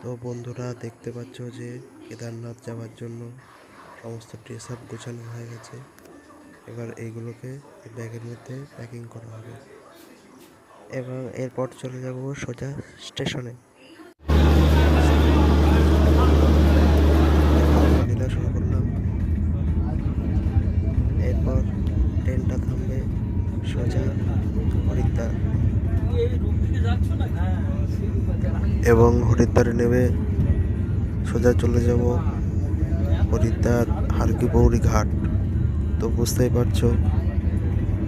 তো বন্ধুরা দেখতে পাচ্ছ যে কেদারনাথ যাওয়ার জন্য সমস্ত ড্রেস আপ গোছানো হয়ে গেছে। এবার এইগুলোকে ব্যাগের মধ্যে প্যাকিং করা হবে এবং এরপর চলে যাব সোজা স্টেশনে। লীলা শুরু করলাম, এরপর ট্রেনটা থামবে সোজা হরিদ্বার এবং হরিদ্বারে নেবে সোজা চলে যাব হরিদ্বার হারকি পৌরি ঘাট। তো বুঝতেই পারছো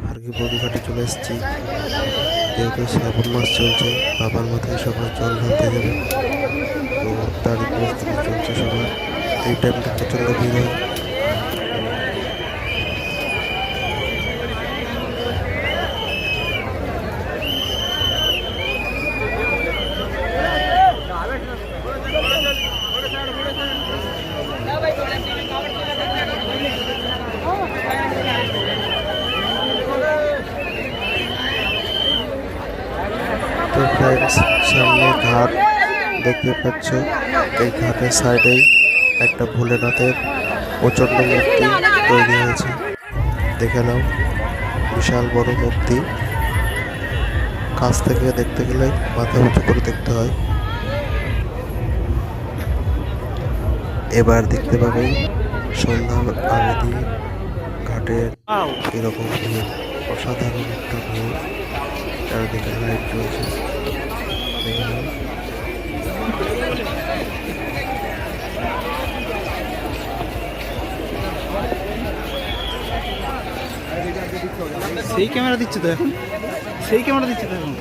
হারকি পৌরি ঘাটে চলে এসেছি, যেহেতু শ্রাবণ মাস চলছে, বাবার মাথায় সবার জল ঢালতে যাবে, তো তারই প্রস্তুতি চলছে সবার। এই টাইমটা প্রচণ্ড ভিড় হয়। তো ফ্রেন্ডস, সামনে ঘাট দেখতে পাচ্ছ, এই ঘাটের সাইডেই একটা ভোলেনাথের প্রচণ্ড মূর্তি তৈরি হয়েছে। দেখে নাও, বিশাল বড় মূর্তি। কাছ থেকে দেখতে গেলে মাথা উঁচু করে দেখতে হয়। এবার দেখতে পাবেন সন্ধ্যার আগে দিয়ে ঘাটের এরকম ভিড়, অসাধারণ একটা ভিড়। চারিদিকে লাইট জ্বলছে, দেখে নাও। সেই ক্যামেরা দিচ্ছে তো এখন, সেই ক্যামেরা দিচ্ছে তো এখন।